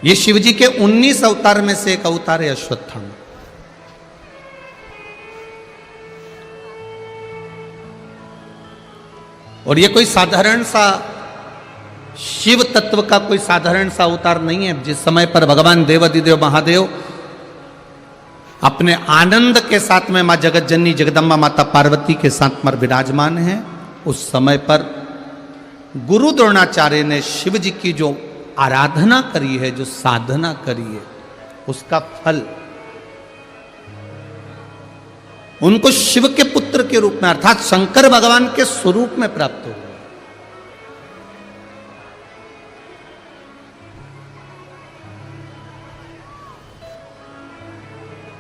ये शिव जी के 19 अवतार में से एक अवतार है अश्वत्थामा। और ये कोई साधारण सा शिव तत्व का कोई साधारण सा अवतार नहीं है। जिस समय पर भगवान देवाधिदेव महादेव अपने आनंद के साथ में मां जगत जननी जगदम्बा माता पार्वती के साथ में विराजमान है, उस समय पर गुरु द्रोणाचार्य ने शिव जी की जो आराधना करी है, जो साधना करी है, उसका फल उनको शिव के पुत्र के रूप में अर्थात शंकर भगवान के स्वरूप में प्राप्त हुआ।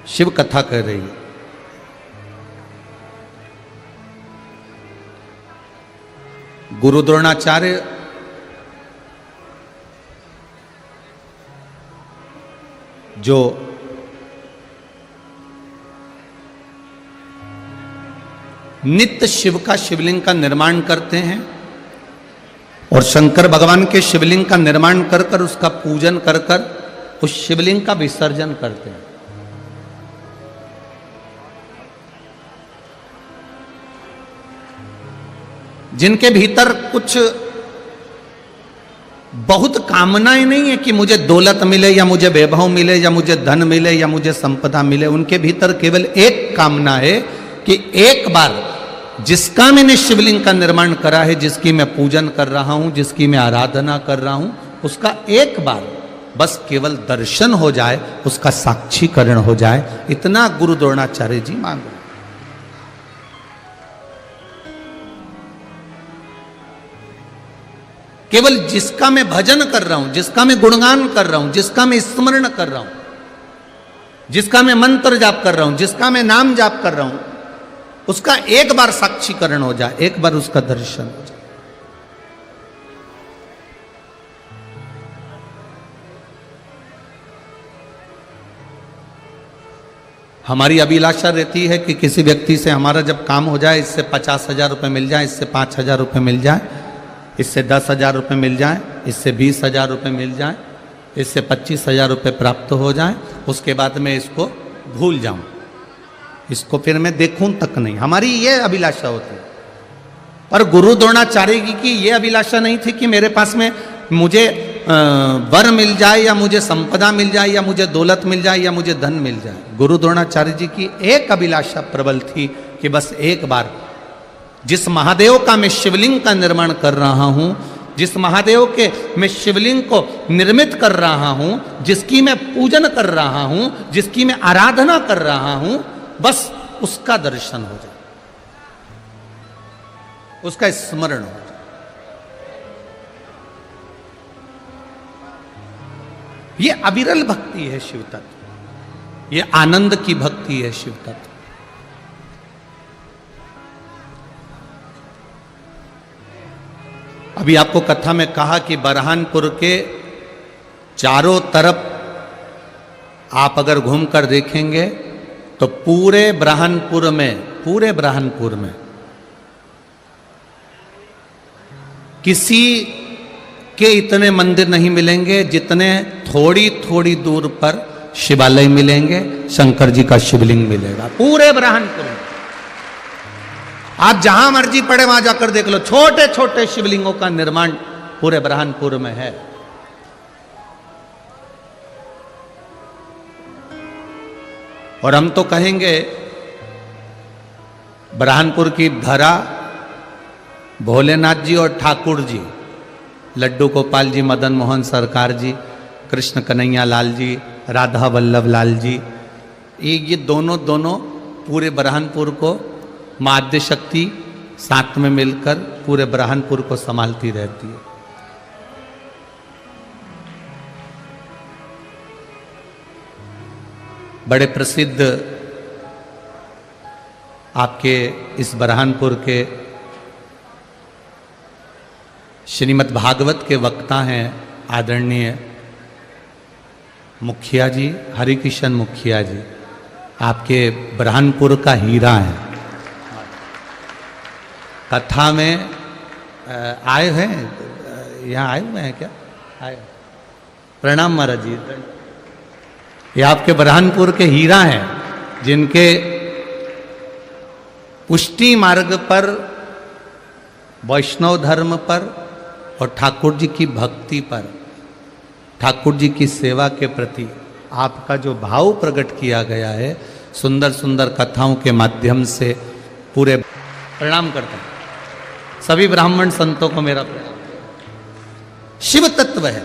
शिव कथा कह रही है। गुरु द्रोणाचार्य जो नित्य शिव का शिवलिंग का निर्माण करते हैं और शंकर भगवान के शिवलिंग का निर्माण कर कर उसका पूजन कर कर उस शिवलिंग का विसर्जन करते हैं। जिनके भीतर कुछ बहुत कामनाएं नहीं है कि मुझे दौलत मिले या मुझे वैभव मिले या मुझे धन मिले या मुझे संपदा मिले, उनके भीतर केवल एक कामना है कि एक बार जिसका मैंने शिवलिंग का निर्माण करा है, जिसकी मैं पूजन कर रहा हूं, जिसकी मैं आराधना कर रहा हूं, उसका एक बार बस केवल दर्शन हो जाए, उसका साक्षीकरण हो जाए, इतना गुरु द्रोणाचार्य जी मांग रहे। केवल जिसका मैं भजन कर रहा हूं, जिसका मैं गुणगान कर रहा हूं, जिसका मैं स्मरण कर रहा हूं, जिसका मैं मंत्र जाप कर रहा हूं, जिसका मैं नाम जाप कर रहा हूं, उसका एक बार साक्षीकरण हो जाए, एक बार उसका दर्शन हो जाए। हमारी अभिलाषा रहती है कि किसी व्यक्ति से हमारा जब काम हो जाए, इससे 50,000 रुपये मिल जाए, इससे 5,000 रुपये मिल जाए, इससे 10,000 रुपये मिल जाए, इससे 20,000 रुपये मिल जाए, इससे 25,000 रुपये प्राप्त हो जाए, उसके बाद मैं इसको भूल जाऊं, इसको फिर मैं देखूं तक नहीं। हमारी ये अभिलाषा होती है। पर गुरु द्रोणाचार्य जी की ये अभिलाषा नहीं थी कि मेरे पास में मुझे वर मिल जाए या मुझे संपदा मिल जाए या मुझे दौलत मिल जाए या मुझे धन मिल जाए। गुरु द्रोणाचार्य जी की एक अभिलाषा प्रबल थी कि बस एक बार जिस महादेव का मैं शिवलिंग का निर्माण कर रहा हूं, जिस महादेव के मैं शिवलिंग को निर्मित कर रहा हूं, जिसकी मैं पूजन कर रहा हूं, जिसकी मैं आराधना कर रहा हूं, बस उसका दर्शन हो जाए, उसका स्मरण हो जाए। ये अविरल भक्ति है शिव तत्व, ये आनंद की भक्ति है शिव तत्व। अभी आपको कथा में कहा कि बरहानपुर के चारों तरफ आप अगर घूमकर देखेंगे तो पूरे ब्रह्मपुर में किसी के इतने मंदिर नहीं मिलेंगे जितने थोड़ी थोड़ी दूर पर शिवालय मिलेंगे, शंकर जी का शिवलिंग मिलेगा पूरे ब्रह्मपुर में। आप जहां मर्जी पड़े वहां जाकर देख लो, छोटे छोटे शिवलिंगों का निर्माण पूरे ब्रह्मपुर में है। और हम तो कहेंगे ब्रह्मपुर की धरा भोलेनाथ जी और ठाकुर जी, लड्डू गोपाल जी, मदन मोहन सरकार जी, कृष्ण कन्हैया लाल जी, राधा वल्लभ लाल जी, ये दोनों पूरे ब्रह्मपुर को मां आद्य शक्ति साथ में मिलकर पूरे ब्रह्मपुर को संभालती रहती है। बड़े प्रसिद्ध आपके इस ब्रह्मपुर के श्रीमद् भागवत के वक्ता हैं आदरणीय मुखिया जी, हरिकिशन मुखिया जी, आपके ब्रह्मपुर का हीरा है। कथा में आए हैं, यहाँ आए हुए हैं क्या? आए प्रणाम महाराज जी। ये आपके बुरहानपुर के हीरा हैं, जिनके पुष्टि मार्ग पर, वैष्णव धर्म पर और ठाकुर जी की भक्ति पर, ठाकुर जी की सेवा के प्रति आपका जो भाव प्रकट किया गया है, सुंदर सुंदर कथाओं के माध्यम से पूरे प्रणाम करता हूं। सभी ब्राह्मण संतों को मेरा प्रणाम। शिव तत्व है,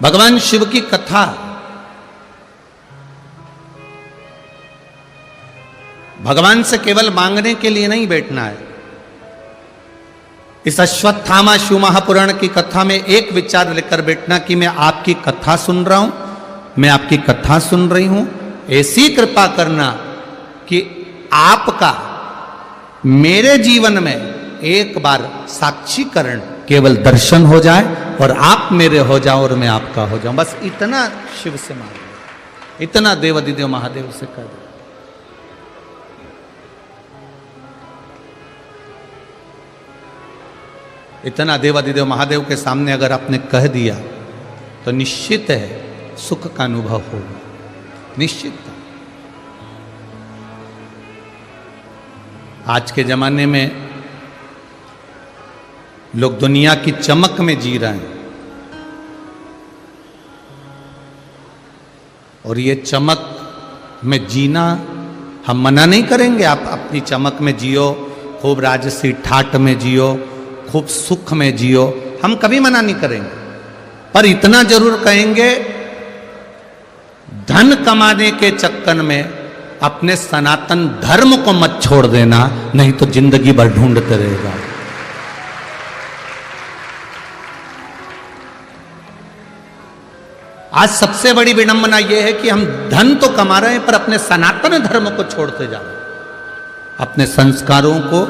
भगवान शिव की कथा भगवान से केवल मांगने के लिए नहीं बैठना है। इस अश्वत्थामा शिव महापुराण की कथा में एक विचार लेकर बैठना कि मैं आपकी कथा सुन रहा हूं, मैं आपकी कथा सुन रही हूं, ऐसी कृपा करना कि आपका मेरे जीवन में एक बार साक्षीकरण, केवल दर्शन हो जाए और आप मेरे हो जाओ और मैं आपका हो जाऊं। बस इतना शिव से मांग, इतना देवाधिदेव महादेव से कर दो। इतना देवाधिदेव महादेव के सामने अगर आपने कह दिया तो निश्चित है सुख का अनुभव होगा, निश्चित। आज के जमाने में लोग दुनिया की चमक में जी रहे हैं, और ये चमक में जीना हम मना नहीं करेंगे। आप अपनी चमक में जियो, खूब राजसी ठाट में जियो, खूब सुख में जियो, हम कभी मना नहीं करेंगे। पर इतना जरूर कहेंगे, धन कमाने के चक्कर में अपने सनातन धर्म को मत छोड़ देना, नहीं तो जिंदगी भर ढूंढते रहेगा। आज सबसे बड़ी विडंबना यह है कि हम धन तो कमा रहे हैं पर अपने सनातन धर्म को छोड़ते जा रहे हैं। अपने संस्कारों को,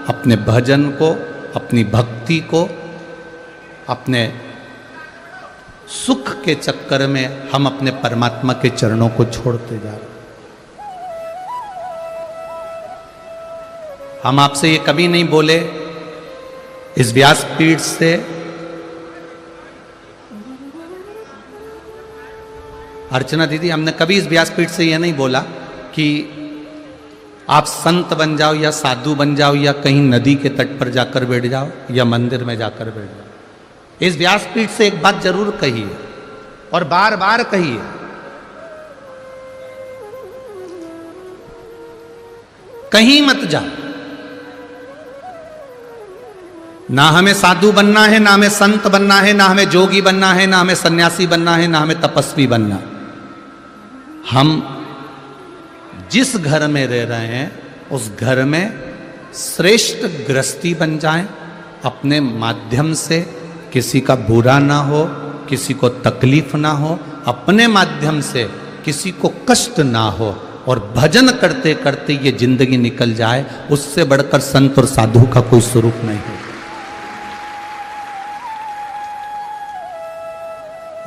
अपने भजन को, अपनी भक्ति को, अपने सुख के चक्कर में हम अपने परमात्मा के चरणों को छोड़ते जा रहे हैं। हम आपसे ये कभी नहीं बोले इस व्यासपीठ से, अर्चना दीदी, हमने कभी इस व्यासपीठ से यह नहीं बोला कि आप संत बन जाओ या साधु बन जाओ या कहीं नदी के तट पर जाकर बैठ जाओ या मंदिर में जाकर बैठ जाओ। इस व्यासपीठ से एक बात जरूर कही है और बार बार कही है, कहीं मत जाओ। ना हमें साधु बनना है, ना हमें संत बनना है, ना हमें जोगी बनना है, ना हमें सन्यासी बनना है, ना हमें तपस्वी बनना है। हम जिस घर में रह रहे हैं उस घर में श्रेष्ठ गृहस्थी बन जाएं, अपने माध्यम से किसी का बुरा ना हो, किसी को तकलीफ ना हो, अपने माध्यम से किसी को कष्ट ना हो, और भजन करते करते ये जिंदगी निकल जाए। उससे बढ़कर संत और साधु का कोई स्वरूप नहीं है,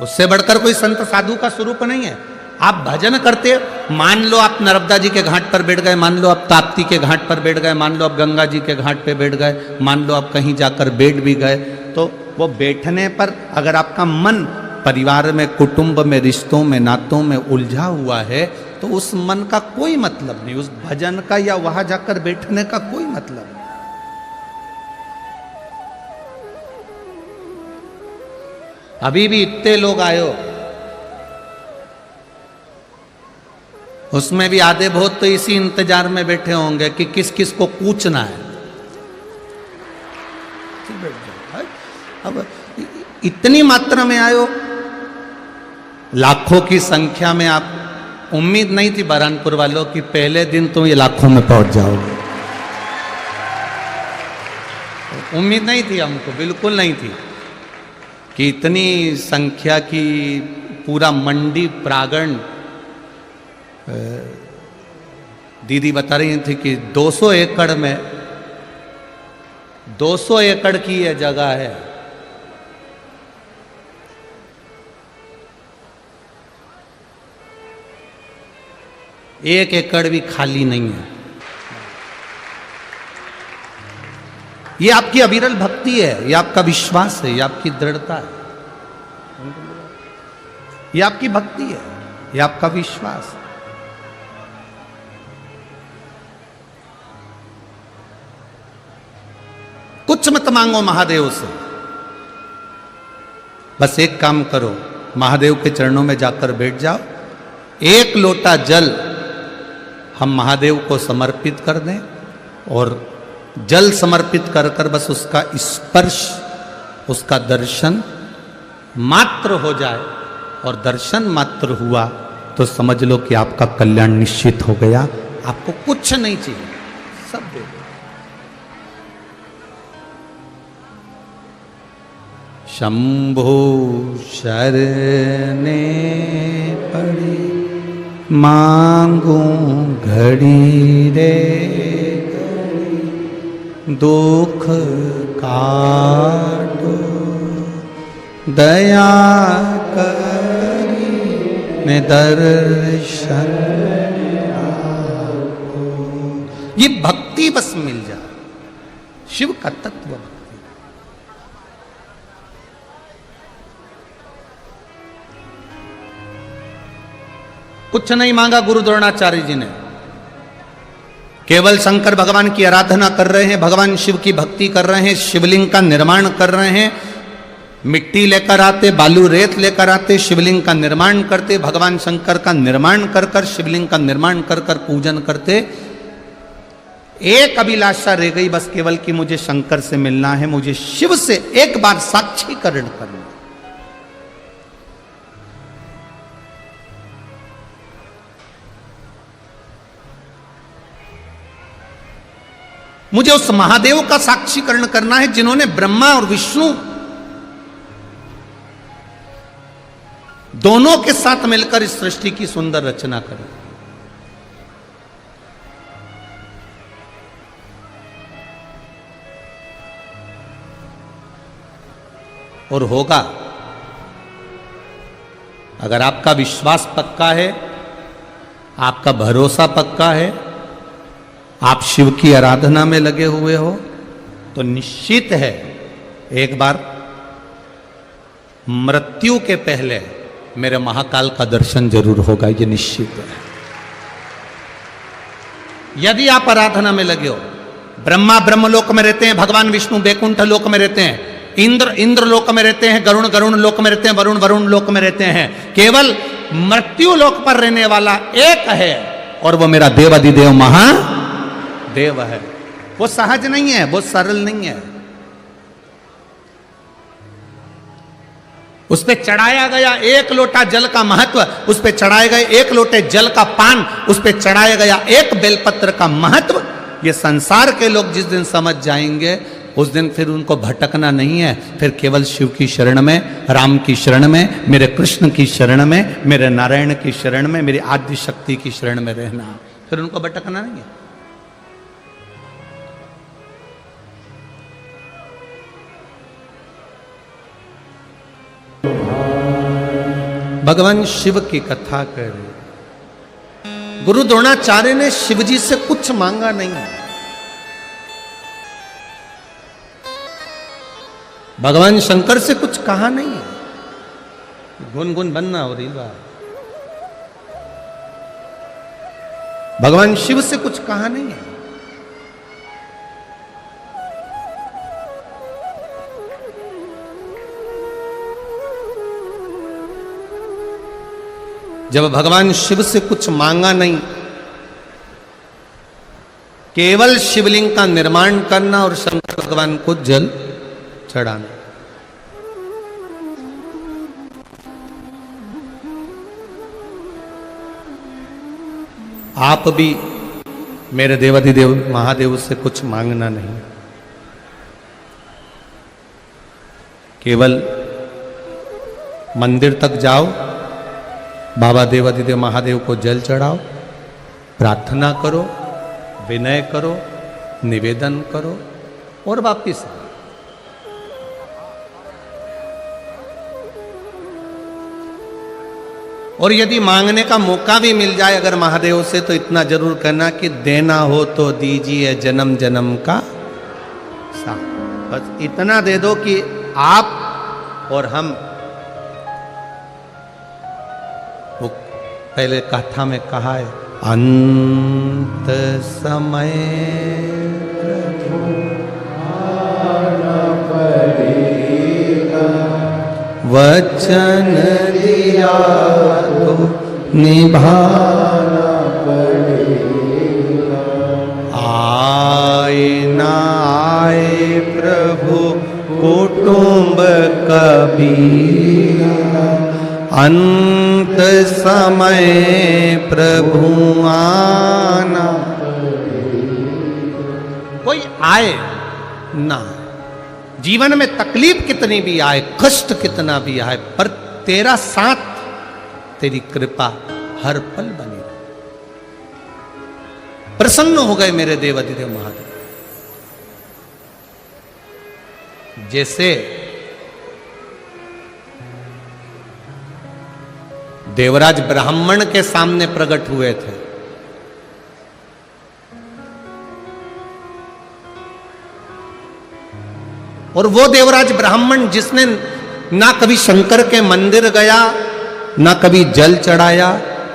उससे बढ़कर कोई संत साधु का स्वरूप नहीं है। आप भजन करते, मान लो आप नर्मदा जी के घाट पर बैठ गए, मान लो आप ताप्ती के घाट पर बैठ गए, मान लो आप गंगा जी के घाट पे बैठ गए, मान लो आप कहीं जाकर बैठ भी गए, तो वो बैठने पर अगर आपका मन परिवार में, कुटुंब में, रिश्तों में, नातों में उलझा हुआ है, तो उस मन का कोई मतलब नहीं, उस भजन का या वहां जाकर बैठने का कोई मतलब नहीं। अभी भी इतने लोग आयो, उसमें भी आधे बहुत तो इसी इंतजार में बैठे होंगे कि किस किस को कूचना है। अब इतनी मात्रा में आयो, लाखों की संख्या में। आप उम्मीद नहीं थी बरहानपुर वालों की पहले दिन तुम ये लाखों में पहुंच जाओगे, उम्मीद नहीं थी हमको, बिल्कुल नहीं थी कि इतनी संख्या की पूरा मंडी प्रांगण। दीदी बता रही थी कि 200 एकड़ में 200 एकड़ की यह जगह है। एक एकड़ भी खाली नहीं है। ये आपकी अविरल भक्ति है, ये आपका विश्वास है, ये आपकी दृढ़ता है, ये आपकी भक्ति है, ये आपका विश्वास है। कुछ मत मांगो महादेव से, बस एक काम करो, महादेव के चरणों में जाकर बैठ जाओ, एक लोटा जल हम महादेव को समर्पित कर दें और जल समर्पित कर कर बस उसका स्पर्श, उसका दर्शन मात्र हो जाए, और दर्शन मात्र हुआ तो समझ लो कि आपका कल्याण निश्चित हो गया। आपको कुछ नहीं चाहिए, सब दे दो। शंभो शरणे पड़ी मांगू घड़ी रे दुख काटो दया करी ने दर्शन आपको। ये भक्ति बस मिल जाए, शिव का तत्व भक्ति। कुछ नहीं मांगा गुरु द्रोणाचार्य जी ने, केवल शंकर भगवान की आराधना कर रहे हैं, भगवान शिव की भक्ति कर रहे हैं, शिवलिंग का निर्माण कर रहे हैं। मिट्टी लेकर आते, बालू रेत लेकर आते, शिवलिंग का निर्माण करते, भगवान शंकर का निर्माण कर कर, शिवलिंग का निर्माण कर कर पूजन करते। एक अभिलाषा रह गई बस, केवल कि मुझे शंकर से मिलना है, मुझे शिव से एक बार साक्षीकरण करना। मुझे उस महादेव का साक्षीकरण करना है जिन्होंने ब्रह्मा और विष्णु दोनों के साथ मिलकर इस सृष्टि की सुंदर रचना करी। और होगा, अगर आपका विश्वास पक्का है, आपका भरोसा पक्का है, आप शिव की आराधना में लगे हुए हो, तो निश्चित है एक बार मृत्यु के पहले मेरे महाकाल का दर्शन जरूर होगा, ये निश्चित है। यदि आप आराधना में लगे हो, ब्रह्मा ब्रह्मलोक में रहते हैं, भगवान विष्णु बैकुंठ लोक में रहते हैं, इंद्र इंद्र लोक में रहते हैं, गरुण गरुण लोक में रहते हैं, वरुण वरुण लोक में रहते हैं, केवल मृत्यु लोक पर रहने वाला एक है, और वो मेरा देवाधिदेव महादेव है। वो सहज नहीं है, वो सरल नहीं है। उस पे चढ़ाया गया एक लोटा जल का महत्व, उस पे चढ़ाए गए एक लोटे जल का पान, उस पे चढ़ाया गया एक बेलपत्र का महत्व, ये संसार के लोग जिस दिन समझ जाएंगे, उस दिन फिर उनको भटकना नहीं है, फिर केवल शिव की शरण में, राम की शरण में, मेरे कृष्ण की शरण में, मेरे नारायण की शरण में, मेरी आद्य शक्ति की शरण में रहना, फिर उनको भटकना नहीं है। भगवान शिव की कथा करे। गुरु द्रोणाचार्य ने शिव जी से कुछ मांगा नहीं, भगवान शंकर से कुछ कहा नहीं है। गुनगुन बनना हो रही बात, भगवान शिव से कुछ कहा नहीं है। जब भगवान शिव से कुछ मांगा नहीं, केवल शिवलिंग का निर्माण करना और शंकर भगवान को जल चढ़ाना। आप भी मेरे देवाधिदेव महादेव से कुछ मांगना नहीं, केवल मंदिर तक जाओ, बाबा देवाधिदेव महादेव को जल चढ़ाओ, प्रार्थना करो, विनय करो, निवेदन करो और वापिस आओ। और यदि मांगने का मौका भी मिल जाए अगर महादेव से, तो इतना जरूर करना कि देना हो तो दीजिए जन्म जन्म का साथ। बस इतना दे दो कि आप और हम, वो पहले कथा में कहा है, अंत समय वचन दिया तो निभाना पड़ेगा। आए ना आए प्रभु कुटुंब कबीरा, अंत समय प्रभु आना पड़ेगा। कोई आए ना, जीवन में तकलीफ कितनी भी आए, कष्ट कितना भी आए, पर तेरा साथ, तेरी कृपा हर पल बनी रहे। प्रसन्न हो गए मेरे देवाधिदेव महादेव। जैसे देवराज ब्राह्मण के सामने प्रकट हुए थे, और वो देवराज ब्राह्मण जिसने ना कभी शंकर के मंदिर गया, ना कभी जल चढ़ाया,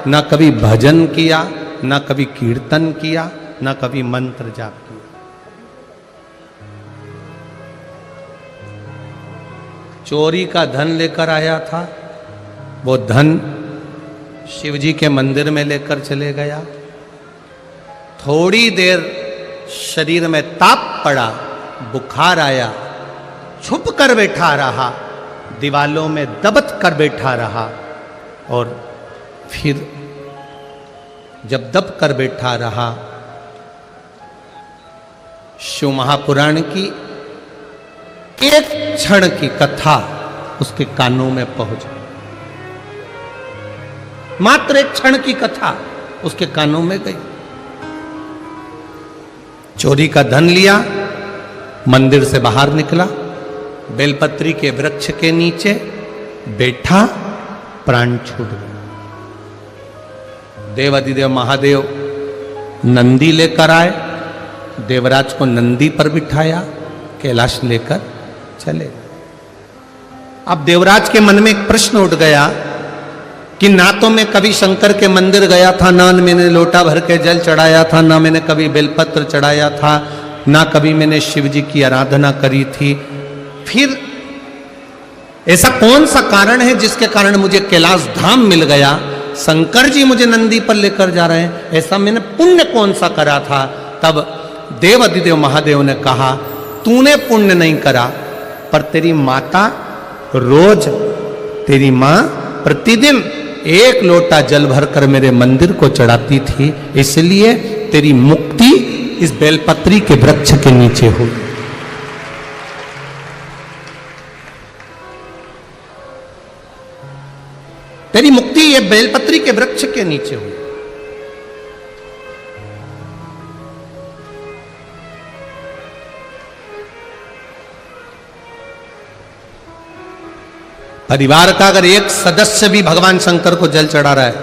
ना कभी भजन किया, ना कभी कीर्तन किया, ना कभी मंत्र जाप किया, चोरी का धन लेकर आया था, वो धन शिवजी के मंदिर में लेकर चले गया। थोड़ी देर शरीर में ताप पड़ा, बुखार आया, छुप कर बैठा रहा, दीवालों में दबत कर बैठा रहा, और फिर जब दब कर बैठा रहा, शिव महापुराण की एक क्षण की कथा उसके कानों में पहुंच गई। मात्र एक क्षण की कथा उसके कानों में गई। चोरी का धन लिया, मंदिर से बाहर निकला, बेलपत्री के वृक्ष के नीचे बैठा, प्राण छूट गया। देवाधिदेव महादेव नंदी लेकर आए, देवराज को नंदी पर बिठाया, कैलाश लेकर चले। अब देवराज के मन में एक प्रश्न उठ गया कि ना तो मैं कभी शंकर के मंदिर गया था, ना मैंने लोटा भर के जल चढ़ाया था, ना मैंने कभी बेलपत्र चढ़ाया था, ना कभी मैंने शिव जी की आराधना करी थी। फिर ऐसा कौन सा कारण है जिसके कारण मुझे कैलाश धाम मिल गया, शंकर जी मुझे नंदी पर लेकर जा रहे हैं, ऐसा मैंने पुण्य कौन सा करा था? तब देवाधिदेव महादेव ने कहा, तूने पुण्य नहीं करा, पर तेरी माता रोज, तेरी माँ प्रतिदिन एक लोटा जल भरकर मेरे मंदिर को चढ़ाती थी, इसलिए तेरी मुक्ति इस बेलपत्री के वृक्ष के नीचे हुई। तेरी मुक्ति ये बेलपत्री के वृक्ष के नीचे हुई। परिवार का अगर एक सदस्य भी भगवान शंकर को जल चढ़ा रहा है,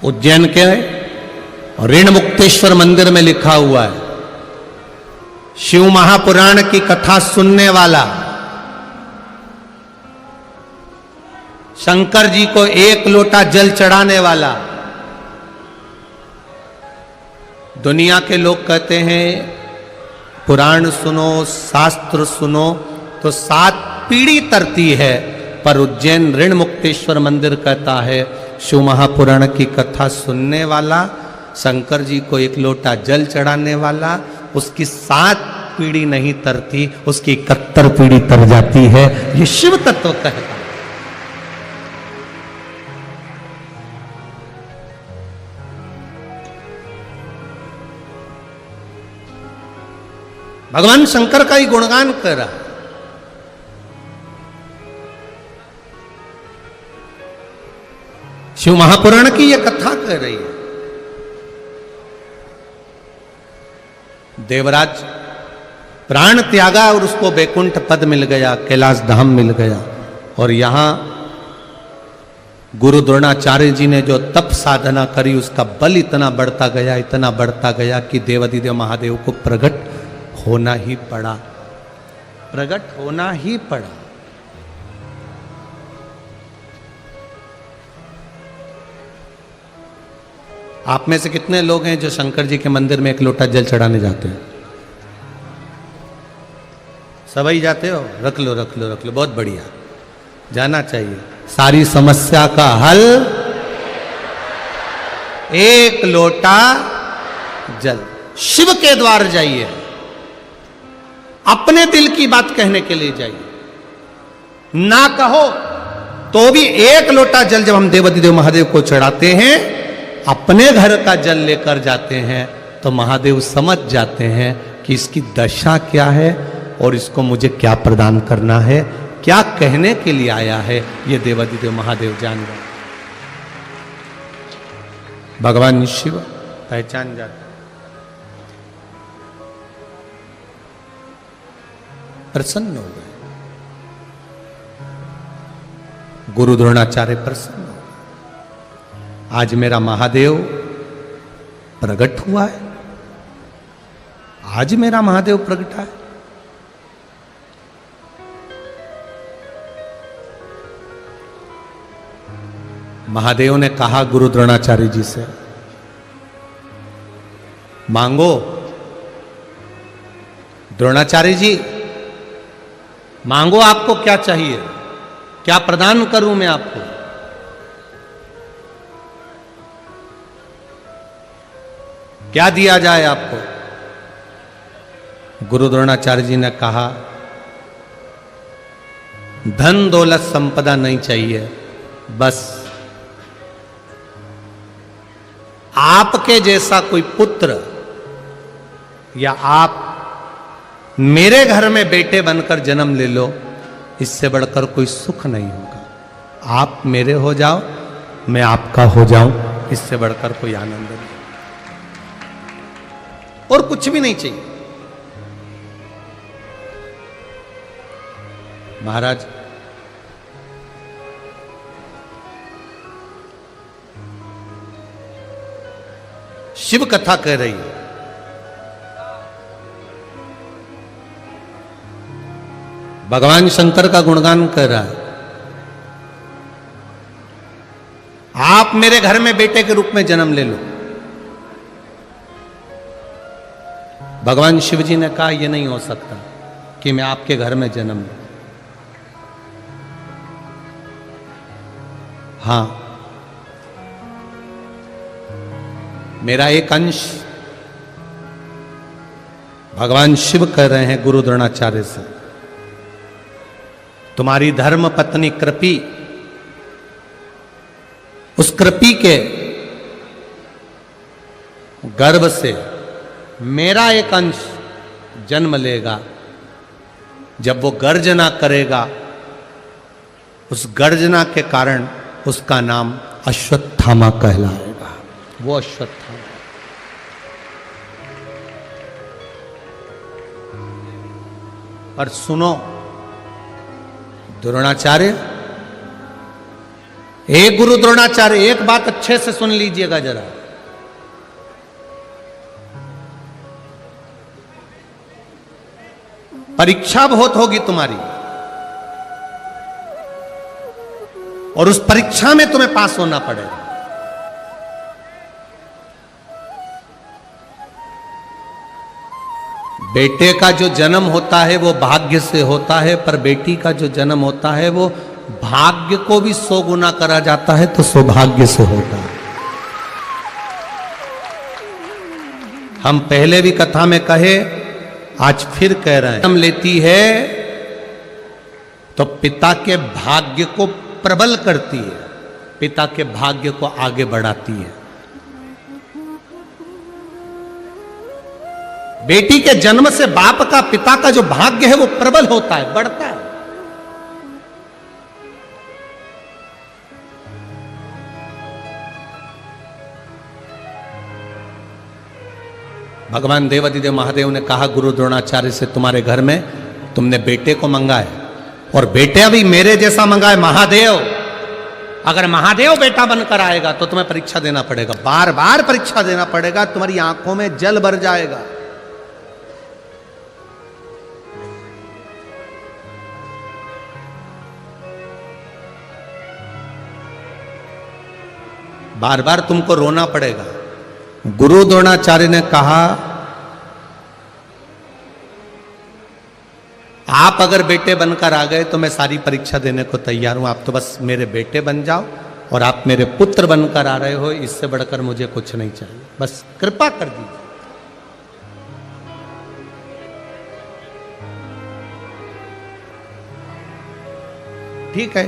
उज्जैन के ऋण मुक्तेश्वर मंदिर में लिखा हुआ है, शिव महापुराण की कथा सुनने वाला शंकर जी को एक लोटा जल चढ़ाने वाला। दुनिया के लोग कहते हैं पुराण सुनो, शास्त्र सुनो तो 7 पीढ़ी तरती है, पर उज्जैन ऋण मुक्तेश्वर मंदिर कहता है शिव महापुराण की कथा सुनने वाला, शंकर जी को एक लोटा जल चढ़ाने वाला, उसकी 7 पीढ़ी नहीं तरती, उसकी 71 पीढ़ी तर जाती है। ये शिव तत्व कहता। भगवान शंकर का ही गुणगान कर रहा। शिव महापुराण की यह कथा कह रही है। देवराज प्राण त्यागा और उसको बैकुंठ पद मिल गया, कैलाश धाम मिल गया, और यहां गुरु द्रोणाचार्य जी ने जो तप साधना करी उसका बल इतना बढ़ता गया कि देवाधिदेव महादेव को प्रकट होना ही पड़ा, प्रकट होना ही पड़ा। आप में से कितने लोग हैं जो शंकर जी के मंदिर में एक लोटा जल चढ़ाने जाते हैं? सभी जाते हो? रख लो रख लो रख लो, बहुत बढ़िया, जाना चाहिए। सारी समस्या का हल एक लोटा जल। शिव के द्वार जाइए, अपने दिल की बात कहने के लिए जाइए, ना कहो तो भी एक लोटा जल जब हम देवाधिदेव महादेव को चढ़ाते हैं, अपने घर का जल लेकर जाते हैं, तो महादेव समझ जाते हैं कि इसकी दशा क्या है और इसको मुझे क्या प्रदान करना है, क्या कहने के लिए आया है, ये देवाधिदेव महादेव जान गए। भगवान शिव पहचान जाते, प्रसन्न हो गए। गुरु द्रोणाचार्य प्रसन्न हो गए, आज मेरा महादेव प्रकट हुआ है, आज मेरा महादेव प्रकटा है। महादेव ने कहा गुरु द्रोणाचार्य जी से, मांगो। द्रोणाचार्य जी मांगो, आपको क्या चाहिए, क्या प्रदान करूं मैं आपको? क्या दिया जाए आपको? गुरु द्रोणाचार्य जी ने कहा, धन दौलत संपदा नहीं चाहिए, बस आपके जैसा कोई पुत्र या आप मेरे घर में बेटे बनकर जन्म ले लो, इससे बढ़कर कोई सुख नहीं होगा। आप मेरे हो जाओ, मैं आपका हो जाऊं, इससे बढ़कर कोई आनंद नहीं, और कुछ भी नहीं चाहिए। महाराज शिव कथा कह रही है, भगवान शंकर का गुणगान कर रहा है। आप मेरे घर में बेटे के रूप में जन्म ले लो। भगवान शिव जी ने कहा, यह नहीं हो सकता कि मैं आपके घर में जन्म लूं। हां, मेरा एक अंश, भगवान शिव कह रहे हैं गुरु द्रोणाचार्य से, तुम्हारी धर्म पत्नी कृपी, उस कृपी के गर्भ से मेरा एक अंश जन्म लेगा। जब वो गर्जना करेगा, उस गर्जना के कारण उसका नाम अश्वत्थामा कहलाएगा। वो अश्वत्थामा। और सुनो द्रोणाचार्य, एक गुरु द्रोणाचार्य, एक बात अच्छे से सुन लीजिएगा जरा। परीक्षा बहुत होगी तुम्हारी, और उस परीक्षा में तुम्हें पास होना पड़ेगा। बेटे का जो जन्म होता है वो भाग्य से होता है, पर बेटी का जो जन्म होता है वो भाग्य को भी 100 गुना करा जाता है, तो सौभाग्य से होता है। हम पहले भी कथा में कहे, आज फिर कह रहे हैं, जन्म लेती है तो पिता के भाग्य को प्रबल करती है, पिता के भाग्य को आगे बढ़ाती है। बेटी के जन्म से बाप का, पिता का जो भाग्य है वो प्रबल होता है, बढ़ता है। भगवान देवाधिदेव महादेव ने कहा गुरु द्रोणाचार्य से, तुम्हारे घर में तुमने बेटे को मंगा है, और बेटे भी मेरे जैसा मंगा है। महादेव अगर महादेव बेटा बनकर आएगा तो तुम्हें परीक्षा देना पड़ेगा, बार बार परीक्षा देना पड़ेगा, तुम्हारी आंखों में जल भर जाएगा। बार बार तुमको रोना पड़ेगा। गुरु द्रोणाचार्य ने कहा, आप अगर बेटे बनकर आ गए तो मैं सारी परीक्षा देने को तैयार हूं, आप तो बस मेरे बेटे बन जाओ और आप मेरे पुत्र बनकर आ रहे हो, इससे बढ़कर मुझे कुछ नहीं चाहिए, बस कृपा कर दीजिए। ठीक है,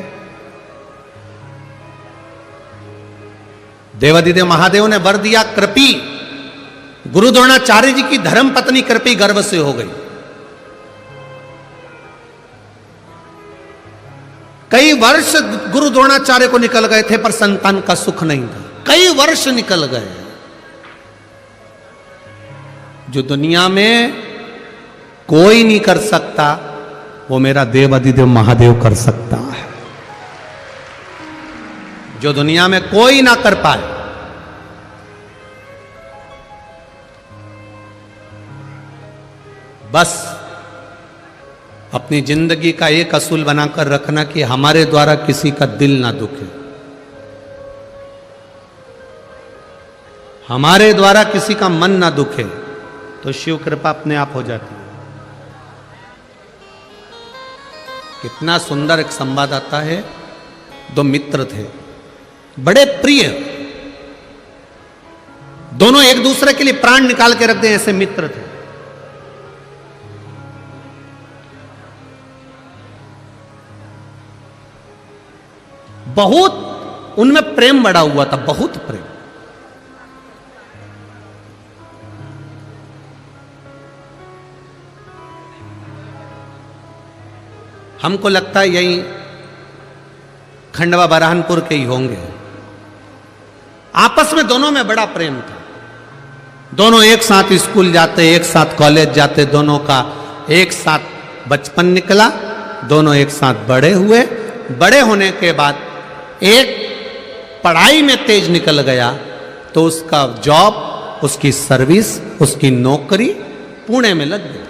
देवाधिदेव महादेव ने वर दिया। कृपी गुरु द्रोणाचार्य जी की धर्म पत्नी कृपी गर्भ से हो गई। कई वर्ष गुरु द्रोणाचार्य को निकल गए थे पर संतान का सुख नहीं था, कई वर्ष निकल गए। जो दुनिया में कोई नहीं कर सकता वो मेरा देवाधिदेव महादेव कर सकता है। जो दुनिया में कोई ना कर पाए, बस अपनी जिंदगी का एक असूल बनाकर रखना कि हमारे द्वारा किसी का दिल ना दुखे, हमारे द्वारा किसी का मन ना दुखे, तो शिव कृपा अपने आप हो जाती है। कितना सुंदर एक संवाद आता है। दो मित्र थे, बड़े प्रिय, दोनों एक दूसरे के लिए प्राण निकाल के रख दे ऐसे मित्र थे। बहुत उनमें प्रेम बड़ा हुआ था, बहुत प्रेम। हमको लगता है यही खंडवा बरहानपुर के ही होंगे। आपस में दोनों में बड़ा प्रेम था, दोनों एक साथ स्कूल जाते, एक साथ कॉलेज जाते, दोनों का एक साथ बचपन निकला, दोनों एक साथ बड़े हुए। बड़े होने के बाद एक पढ़ाई में तेज निकल गया तो उसका जॉब, उसकी सर्विस, उसकी नौकरी पुणे में लग गई।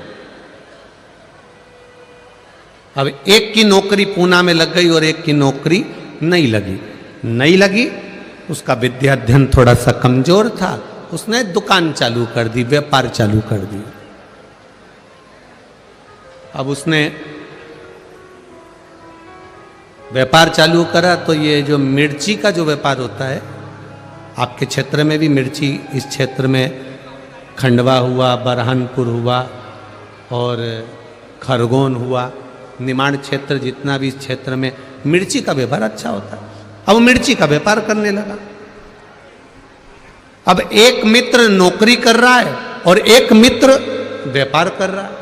अब एक की नौकरी पूना में लग गई और एक की नौकरी नहीं लगी। उसका विद्या अध्ययन थोड़ा सा कमजोर था, उसने दुकान चालू कर दी, व्यापार चालू कर दी। अब उसने व्यापार चालू करा तो ये जो मिर्ची का जो व्यापार होता है, आपके क्षेत्र में भी मिर्ची, इस क्षेत्र में खंडवा हुआ, बरहानपुर हुआ और खरगोन हुआ, निमाड़ क्षेत्र जितना भी इस क्षेत्र में मिर्ची का व्यापार अच्छा होता है। अब वो मिर्ची का व्यापार करने लगा। अब एक मित्र नौकरी कर रहा है और एक मित्र व्यापार कर रहा है।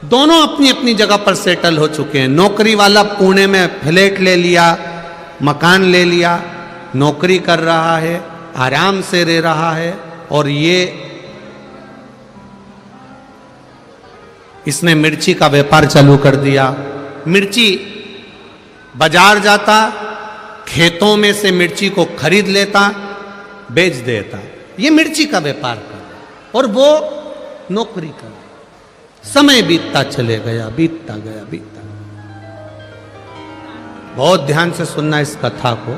दोनों अपनी अपनी जगह पर सेटल हो चुके हैं। नौकरी वाला पुणे में फ्लैट ले लिया, मकान ले लिया, नौकरी कर रहा है, आराम से रह रहा है। और ये इसने मिर्ची का व्यापार चालू कर दिया। मिर्ची बाजार जाता, खेतों में से मिर्ची को खरीद लेता, बेच देता। ये मिर्ची का व्यापार कर और वो नौकरी कर। समय बीतता चले गया, बीतता गया। बहुत ध्यान से सुनना इस कथा को,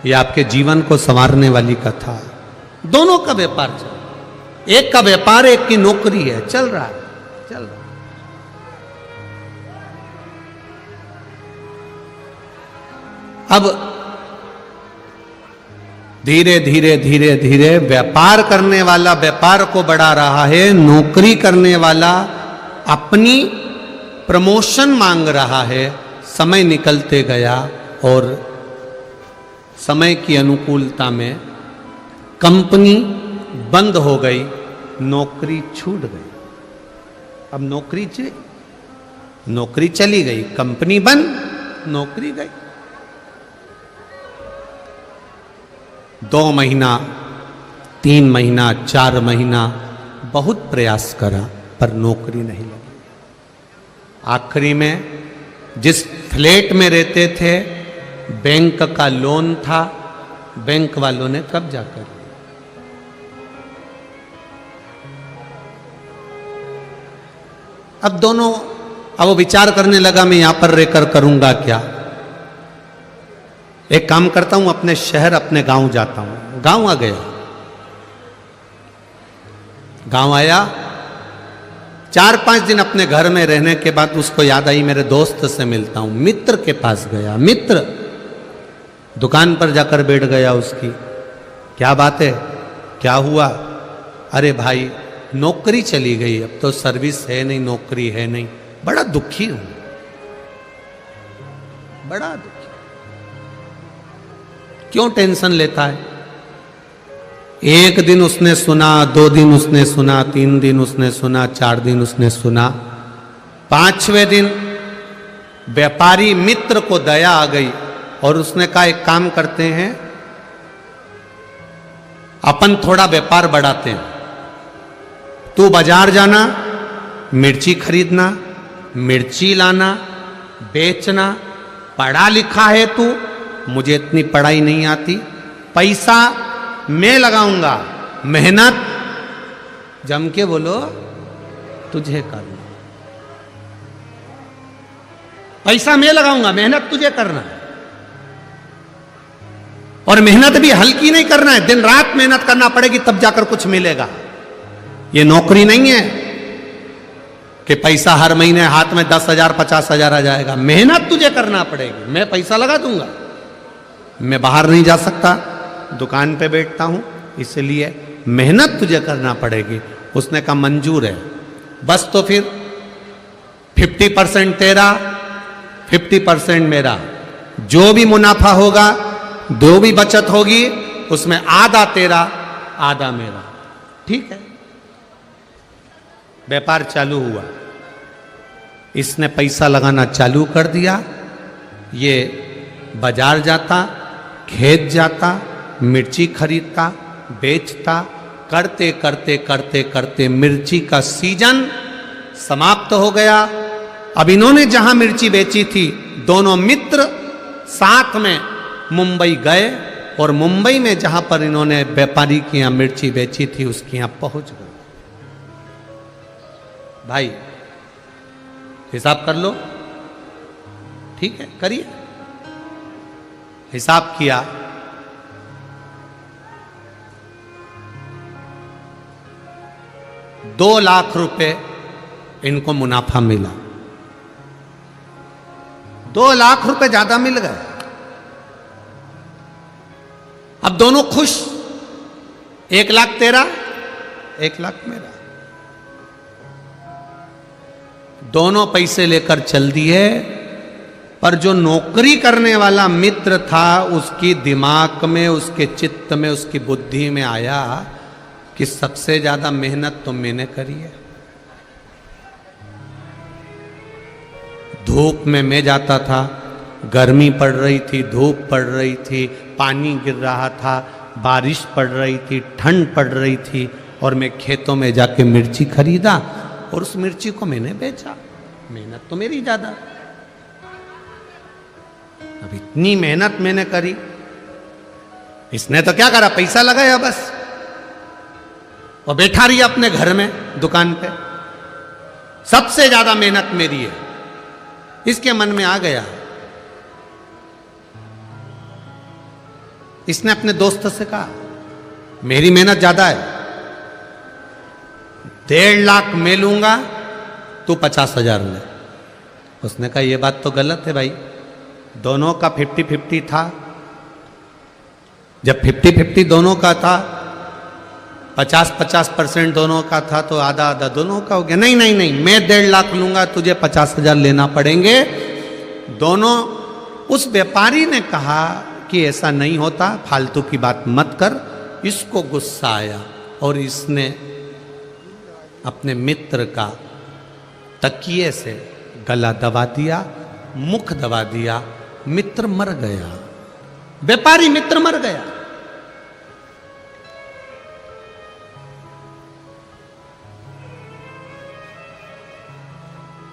ये आपके जीवन को संवारने वाली कथा है। दोनों का व्यापार चल, एक का व्यापार, एक की नौकरी है, चल रहा है। अब धीरे धीरे व्यापार करने वाला व्यापार को बढ़ा रहा है, नौकरी करने वाला अपनी प्रमोशन मांग रहा है। समय निकलते गया और समय की अनुकूलता में कंपनी बंद हो गई, नौकरी छूट गई। अब नौकरी चली गई, कंपनी बंद, नौकरी गई। 2 महीना, 3 महीना, 4 महीना बहुत प्रयास करा पर नौकरी नहीं लगी। आखिरी में जिस फ्लैट में रहते थे बैंक का लोन था, बैंक वालों ने कब्जा कर लिया। अब वो विचार करने लगा मैं यहां पर रहकर करूंगा क्या। एक काम करता हूं, अपने शहर अपने गांव जाता हूं। गांव आ गया, गांव आया, 4-5 दिन अपने घर में रहने के बाद उसको याद आई मेरे दोस्त से मिलता हूं। मित्र के पास गया, मित्र दुकान पर जाकर बैठ गया उसकी। क्या बात है, क्या हुआ? अरे भाई नौकरी चली गई, अब तो सर्विस है नहीं, नौकरी है नहीं, बड़ा दुखी हूं, बड़ा दुखी। क्यों टेंशन लेता है? एक दिन उसने सुना, 2 दिन उसने सुना, 3 दिन उसने सुना, 4 दिन उसने सुना, 5वें दिन व्यापारी मित्र को दया आ गई और उसने कहा एक काम करते हैं, अपन थोड़ा व्यापार बढ़ाते हैं। तू बाजार जाना, मिर्ची खरीदना, मिर्ची लाना, बेचना, पढ़ा लिखा है तू, मुझे इतनी पढ़ाई नहीं आती, पैसा मैं लगाऊंगा, मेहनत जम के बोलो तुझे करना, पैसा मैं लगाऊंगा, मेहनत तुझे करना। और मेहनत भी हल्की नहीं करना है, दिन रात मेहनत करना पड़ेगी तब जाकर कुछ मिलेगा। ये नौकरी नहीं है कि पैसा हर महीने हाथ में 10,000 50,000 आ जाएगा। मेहनत तुझे करना पड़ेगी। मैं पैसा लगा दूंगा, मैं बाहर नहीं जा सकता, दुकान पे बैठता हूं, इसलिए मेहनत तुझे करना पड़ेगी। उसने कहा मंजूर है, बस तो फिर 50% तेरा, 50% मेरा, जो भी मुनाफा होगा, जो भी बचत होगी, उसमें आधा तेरा आधा मेरा। ठीक है, व्यापार चालू हुआ। इसने पैसा लगाना चालू कर दिया। ये बाजार जाता, खेत जाता, मिर्ची खरीदता, बेचता, करते करते करते करते मिर्ची का सीजन समाप्त हो गया। अब इन्होंने जहां मिर्ची बेची थी, दोनों मित्र साथ में मुंबई गए और मुंबई में जहां पर इन्होंने व्यापारी की यहां मिर्ची बेची थी उसके यहां पहुंच गए। भाई हिसाब कर लो, ठीक है, करिए। हिसाब किया, ₹2,00,000 इनको मुनाफा मिला। ₹2,00,000 ज्यादा मिल गए। अब दोनों खुश, 1,00,000 तेरा, 1,00,000 मेरा। दोनों पैसे लेकर चल दिए, पर जो नौकरी करने वाला मित्र था उसकी दिमाग में, उसके चित्त में, उसकी बुद्धि में आया कि सबसे ज्यादा मेहनत तो मैंने करी है। धूप में मैं जाता था, गर्मी पड़ रही थी, धूप पड़ रही थी, पानी गिर रहा था, बारिश पड़ रही थी, ठंड पड़ रही थी, और मैं खेतों में जाके मिर्ची खरीदा और उस मिर्ची को मैंने बेचा। मेहनत तो मेरी ज्यादा। अब इतनी मेहनत मैंने करी, इसने तो क्या करा, पैसा लगाया बस, और बैठा रही अपने घर में दुकान पे। सबसे ज्यादा मेहनत मेरी है, इसके मन में आ गया। इसने अपने दोस्त से कहा मेरी मेहनत ज्यादा है, 1,50,000 मैं लूंगा, तू 50,000 ले। उसने कहा ये बात तो गलत है भाई, दोनों का 50-50 था। जब 50-50 दोनों का था, 50-50% दोनों का था, तो आधा आधा दोनों का हो गया। नहीं नहीं नहीं, मैं 1,50,000 लूंगा, तुझे 50,000 लेना पड़ेंगे दोनों। उस व्यापारी ने कहा कि ऐसा नहीं होता, फालतू की बात मत कर। इसको गुस्सा आया और इसने अपने मित्र का तकिए से गला दबा दिया, मुख दबा दिया। मित्र मर गया, व्यापारी मित्र मर गया।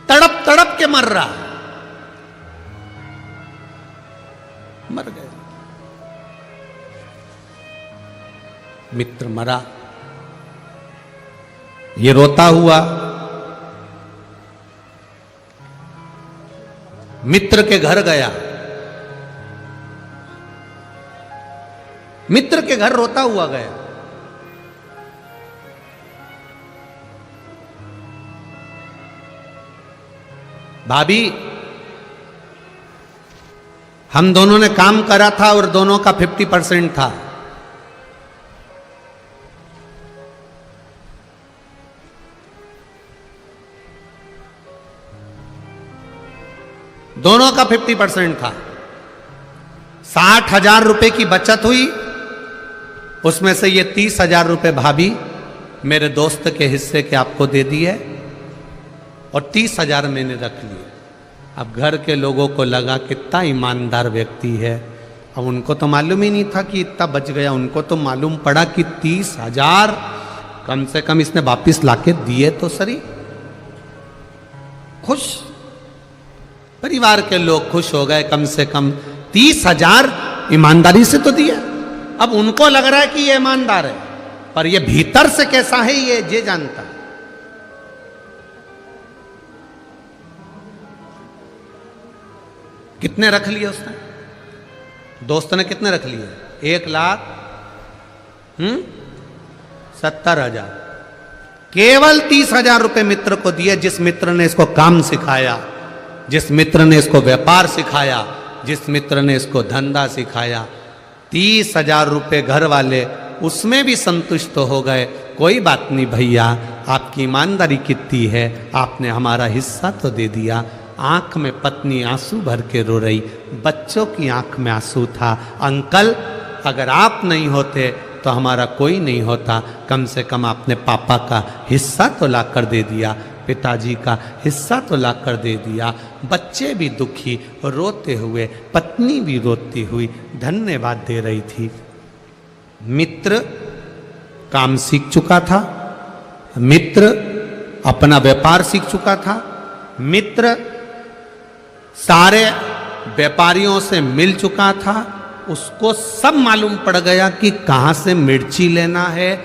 तड़प तड़प के मर रहा। मित्र मरा। ये रोता हुआ मित्र के घर गया। मित्र के घर रोता हुआ गया। भाभी, हम दोनों ने काम करा था और दोनों का 50% था। दोनों का 50% था। 60,000 रुपए की बचत हुई, उसमें से ये 30,000 रुपए भाभी मेरे दोस्त के हिस्से के आपको दे दिए और 30,000 मैंने रख लिए। अब घर के लोगों को लगा कितना ईमानदार व्यक्ति है। अब उनको तो मालूम ही नहीं था कि इतना बच गया। उनको तो मालूम पड़ा कि 30,000 कम से कम इसने वापिस लाके दिए तो सही। खुश, परिवार के लोग खुश हो गए। कम से कम 30,000 ईमानदारी से तो दिया। अब उनको लग रहा है कि ये ईमानदार है, पर ये भीतर से कैसा है ये जानता। कितने रख लिए उसने? दोस्त ने कितने रख लिए? 1,70,000। केवल 30,000 रुपए मित्र को दिए, जिस मित्र ने इसको काम सिखाया, जिस मित्र ने इसको व्यापार सिखाया, जिस मित्र ने इसको धंधा सिखाया। 30,000 रुपए घर वाले उसमें भी संतुष्ट हो गए। कोई बात नहीं भैया, आपकी ईमानदारी कितनी है, आपने हमारा हिस्सा तो दे दिया। आंख में पत्नी आंसू भर के रो रही, बच्चों की आंख में आंसू था। अंकल, अगर आप नहीं होते तो हमारा कोई नहीं होता। कम से कम आपने पापा का हिस्सा तो ला कर दे दिया, पिताजी का हिस्सा तो ला कर दे दिया। बच्चे भी दुखी रोते हुए, पत्नी भी रोती हुई धन्यवाद दे रही थी। मित्र काम सीख चुका था, मित्र अपना व्यापार सीख चुका था, मित्र सारे व्यापारियों से मिल चुका था। उसको सब मालूम पड़ गया कि कहाँ से मिर्ची लेना है,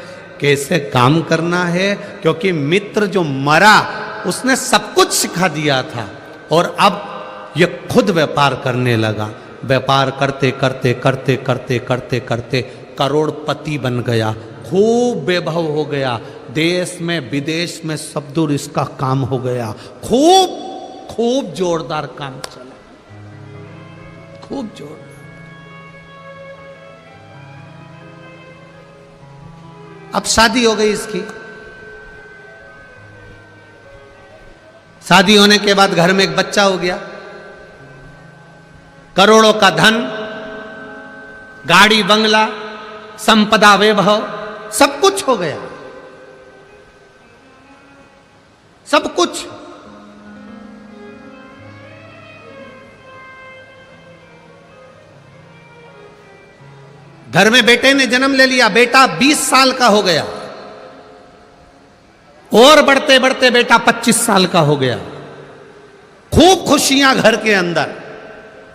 कैसे काम करना है। क्योंकि मित्र जो मरा उसने सब कुछ सिखा दिया था और अब ये खुद व्यापार करने लगा। व्यापार करते करते करते करते करते करते करोड़पति बन गया। खूब वैभव हो गया। देश में विदेश में सब दूर इसका काम हो गया। खूब खूब जोरदार काम चला, खूब जोरदार। अब शादी हो गई इसकी। शादी होने के बाद घर में एक बच्चा हो गया। करोड़ों का धन, गाड़ी बंगला, संपदा वैभव, सब कुछ हो गया, सब कुछ। घर में बेटे ने जन्म ले लिया। बेटा 20 साल का हो गया और बढ़ते बढ़ते बेटा 25 साल का हो गया। खूब खुशियां घर के अंदर।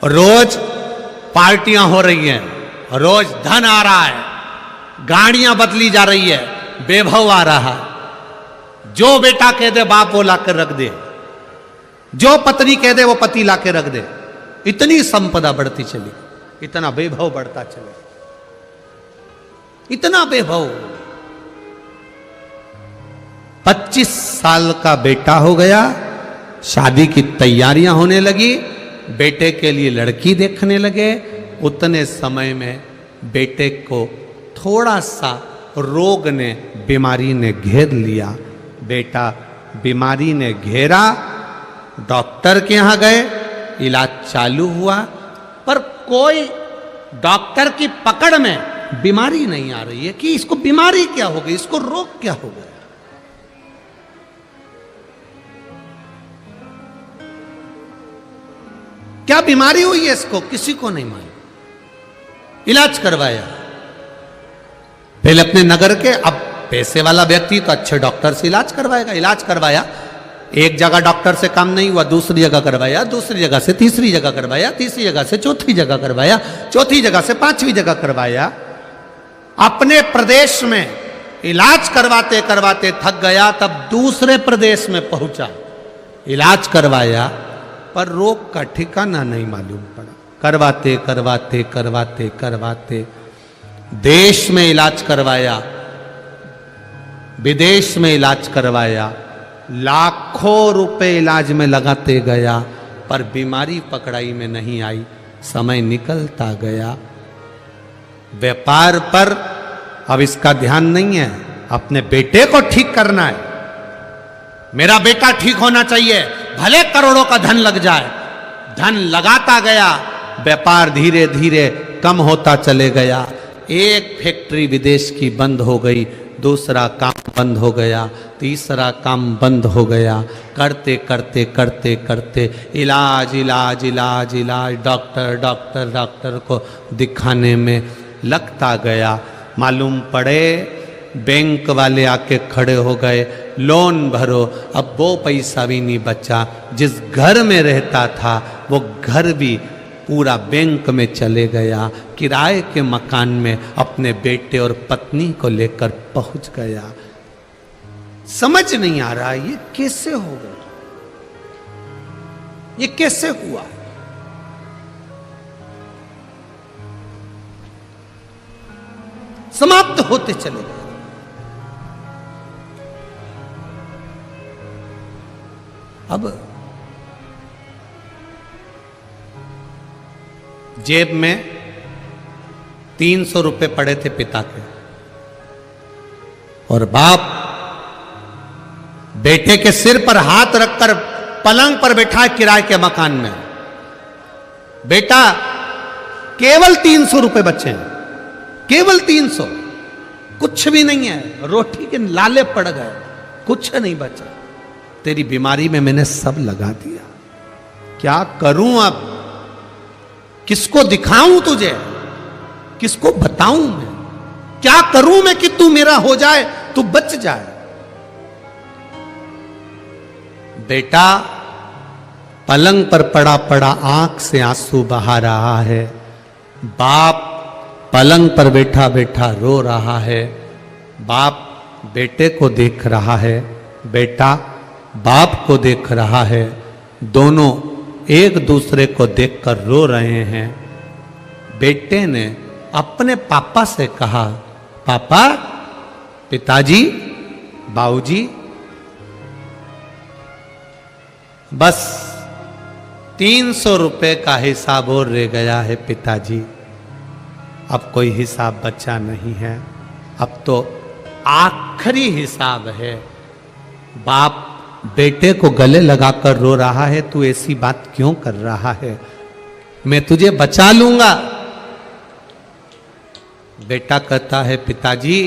रोज पार्टियां हो रही हैं, रोज धन आ रहा है, गाड़ियां बदली जा रही है, वैभव आ रहा है। जो बेटा कह दे बाप वो लाकर रख दे, जो पत्नी कह दे वो पति लाकर रख दे। इतनी संपदा बढ़ती चली, इतना वैभव बढ़ता चले, इतना वैभव। 25 साल का बेटा हो गया। शादी की तैयारियां होने लगी, बेटे के लिए लड़की देखने लगे। उतने समय में बेटे को थोड़ा सा रोग ने, बीमारी ने घेर लिया। बेटा बीमारी ने घेरा, डॉक्टर के यहां गए, इलाज चालू हुआ, पर कोई डॉक्टर की पकड़ में बीमारी नहीं आ रही है कि इसको बीमारी क्या हो गई, इसको रोग क्या हो गया। क्या बीमारी हुई है इसको, किसी को नहीं मालूम। इलाज करवाया पहले अपने नगर के, अब पैसे वाला व्यक्ति तो अच्छे डॉक्टर से इलाज करवाएगा। इलाज करवाया, एक जगह डॉक्टर से काम नहीं हुआ, दूसरी जगह करवाया, दूसरी जगह से तीसरी जगह करवाया, तीसरी जगह से चौथी जगह करवाया, चौथी जगह से पांचवी जगह करवाया। अपने प्रदेश में इलाज करवाते करवाते थक गया, तब दूसरे प्रदेश में पहुंचा, इलाज करवाया, पर रोग का ठिकाना नहीं मालूम पड़ा। करवाते करवाते करवाते करवाते देश में इलाज करवाया, विदेश में इलाज करवाया, लाखों रुपए इलाज में लगाते गया, पर बीमारी पकड़ाई में नहीं आई। समय निकलता गया, व्यापार पर अब इसका ध्यान नहीं है, अपने बेटे को ठीक करना है, मेरा बेटा ठीक होना चाहिए, भले करोड़ों का धन लग जाए। धन लगाता गया, व्यापार धीरे धीरे कम होता चले गया। एक फैक्ट्री विदेश की बंद हो गई, दूसरा काम बंद हो गया, तीसरा काम बंद हो गया। करते करते करते करते इलाज इलाज इलाज इलाज, डॉक्टर डॉक्टर डॉक्टर को दिखाने में लगता गया। मालूम पड़े बैंक वाले आके खड़े हो गए, लोन भरो। अब वो पैसा भी नहीं बचा, जिस घर में रहता था वो घर भी पूरा बैंक में चले गया। किराए के मकान में अपने बेटे और पत्नी को लेकर पहुंच गया। समझ नहीं आ रहा ये कैसे हो गया, ये कैसे हुआ। समाप्त होते चले गए। अब जेब में 300 रुपए पड़े थे पिता के, और बाप बेटे के सिर पर हाथ रखकर पलंग पर बैठा है किराए के मकान में। बेटा केवल 300 रुपए बचे हैं, केवल 300, कुछ भी नहीं है, रोटी के लाले पड़ गए, कुछ नहीं बचा। तेरी बीमारी में मैंने सब लगा दिया, क्या करूं अब, किसको दिखाऊं तुझे, किसको बताऊं मैं, क्या करूं मैं कि तू मेरा हो जाए, तू बच जाए। बेटा पलंग पर पड़ा पड़ा आंख से आंसू बहा रहा है। बाप पलंग पर बैठा बैठा रो रहा है। बाप बेटे को देख रहा है, बेटा बाप को देख रहा है। दोनों एक दूसरे को देखकर रो रहे हैं। बेटे ने अपने पापा से कहा, पापा, पिताजी, बाबूजी, बस 300 रुपए का हिसाब और रह गया है पिताजी, अब कोई हिसाब बचा नहीं है, अब तो आखिरी हिसाब है। बाप बेटे को गले लगाकर रो रहा है, तू ऐसी बात क्यों कर रहा है, मैं तुझे बचा लूंगा। बेटा कहता है, पिताजी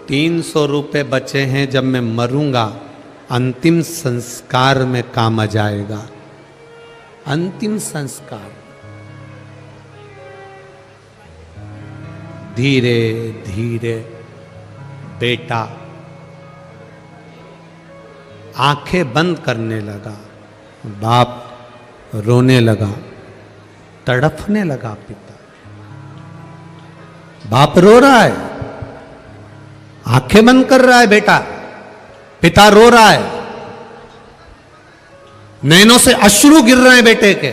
300 रुपए बचे हैं, जब मैं मरूंगा अंतिम संस्कार में काम आ जाएगा। अंतिम संस्कार। धीरे धीरे बेटा आंखें बंद करने लगा, बाप रोने लगा, तड़फने लगा। पिता, बाप रो रहा है, आंखें बंद कर रहा है बेटा, पिता रो रहा है, नैनों से अश्रु गिर रहे हैं बेटे के,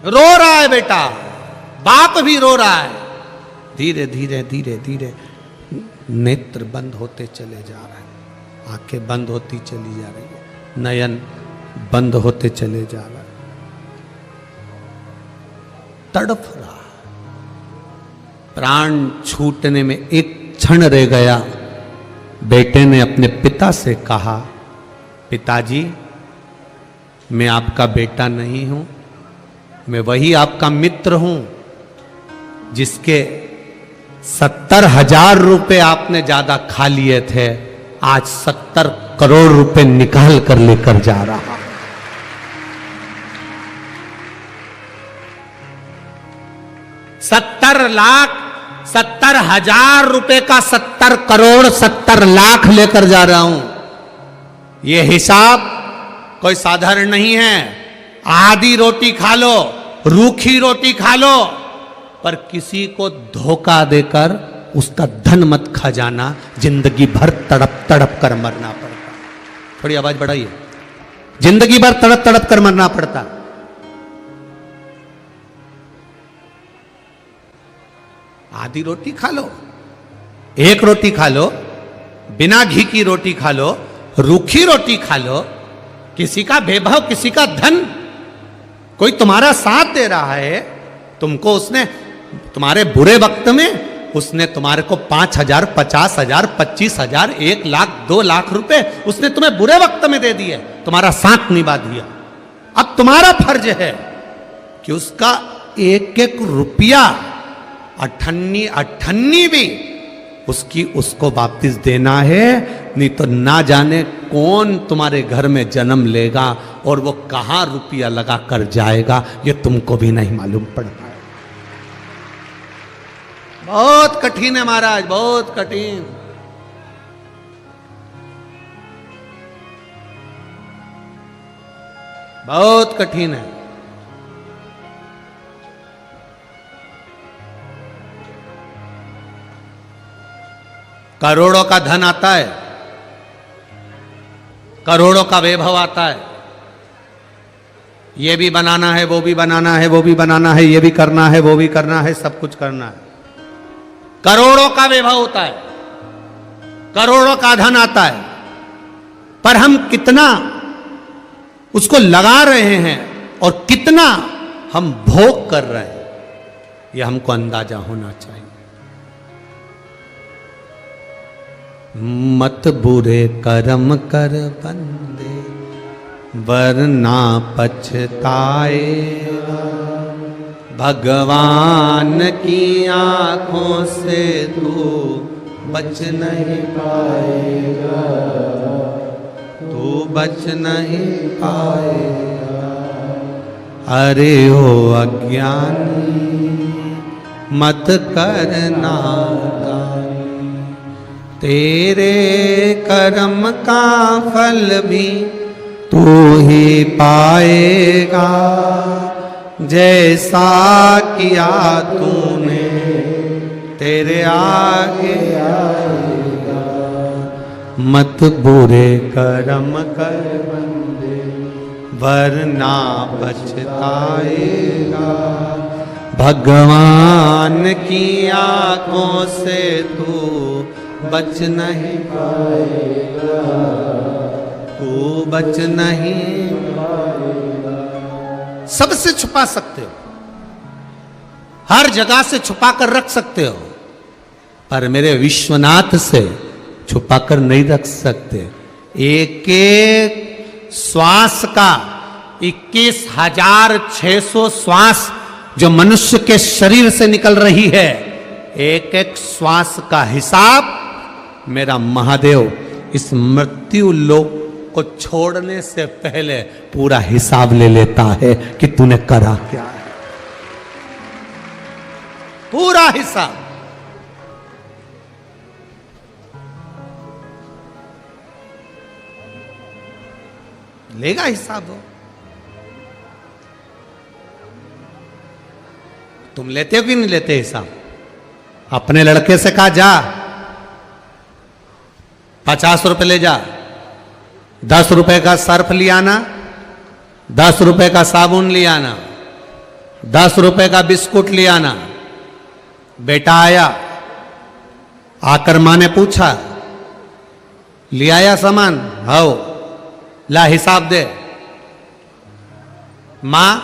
रो रहा है बेटा, बाप भी रो रहा है। धीरे धीरे धीरे धीरे नेत्र बंद होते चले जा रहे हैं, आंखें बंद होती चली जा रही है, नयन बंद होते चले जा रहा है, तड़फ रहा। प्राण छूटने में एक क्षण रह गया। बेटे ने अपने पिता से कहा, पिताजी, मैं आपका बेटा नहीं हूं, मैं वही आपका मित्र हूं जिसके 70,000 रुपए आपने ज्यादा खा लिए थे, आज 70 करोड़ रुपए निकाल कर लेकर जा रहा। 70,000 रुपए का 70 करोड़ 70 लाख लेकर जा रहा हूं। यह हिसाब कोई साधारण नहीं है। आधी रोटी खा लो, रूखी रोटी खा लो, पर किसी को धोखा देकर उसका धन मत खा जाना, जिंदगी भर तड़प तड़प कर मरना पड़ता। थोड़ी आवाज बढ़ाइए। जिंदगी भर तड़प तड़प कर मरना पड़ता। आधी रोटी खा लो, एक रोटी खा लो, बिना घी की रोटी खा लो, रूखी रोटी खा लो, किसी का वैभव, किसी का धन, कोई तुम्हारा साथ दे रहा है, तुमको उसने तुम्हारे बुरे वक्त में उसने तुम्हारे को 5,000, 50,000, 25,000, 1 लाख, 2 लाख रुपए उसने तुम्हें बुरे वक्त में दे दिए, तुम्हारा साथ निभा दिया। अब तुम्हारा फर्ज है कि उसका एक एक रुपया अठन्नी भी उसको वापस देना है, नहीं तो ना जाने कौन तुम्हारे घर में जन्म लेगा और वो कहां रुपया लगा कर जाएगा, ये तुमको भी नहीं मालूम पड़ता है। बहुत कठिन है महाराज, बहुत कठिन। बहुत कठिन है। करोड़ों का धन आता है, करोड़ों का वैभव आता है, ये भी बनाना है, वो भी बनाना है, वो भी बनाना है, ये भी करना है, वो भी करना है, सब कुछ करना है। करोड़ों का वैभव होता है, करोड़ों का धन आता है, पर हम कितना उसको लगा रहे हैं और कितना हम भोग कर रहे हैं, यह हमको अंदाजा होना चाहिए। मत बुरे कर्म कर बंदे, वरना पछताएगा, भगवान की आंखों से तू बच नहीं पाएगा, तू बच नहीं पाएगा। अरे ओ अज्ञानी मत करना, तेरे कर्म का फल भी तू ही पाएगा, जैसा किया तूने तेरे आगे आएगा। मत बुरे कर्म कर बंदे, वरना पछताएगा, भगवान की आंखों से तू बच नहीं पाएगा, तू बच नहीं पाएगा। सबसे छुपा सकते हो, हर जगह से छुपा कर रख सकते हो, पर मेरे विश्वनाथ से छुपा कर नहीं रख सकते। एक एक श्वास का 21,600 श्वास जो मनुष्य के शरीर से निकल रही है, एक एक श्वास का हिसाब मेरा महादेव इस मृत्यु लोक को छोड़ने से पहले पूरा हिसाब ले लेता है कि तूने करा क्या है, पूरा हिसाब। लेगा हिसाब हो। तुम लेते हो कि नहीं लेते हिसाब? अपने लड़के से कहा जा 50 रुपए ले जा, 10 रुपए का सर्फ ले आना, 10 रुपए का साबुन ले आना, 10 रुपए का बिस्कुट ले आना। बेटा आया, आकर मां ने पूछा ले आया सामान? हाओ, ला हिसाब दे। मां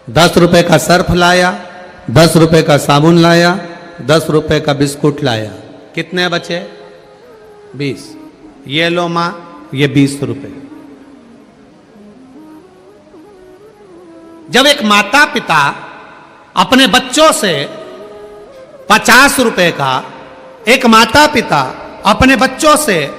10 रुपए का सर्फ लाया, 10 रुपए का साबुन लाया, 10 रुपए का बिस्कुट लाया। कितने बचे? 20। ये लो मां, ये 20 रुपए। जब एक माता पिता अपने बच्चों से 50 रुपए का, एक माता पिता अपने बच्चों से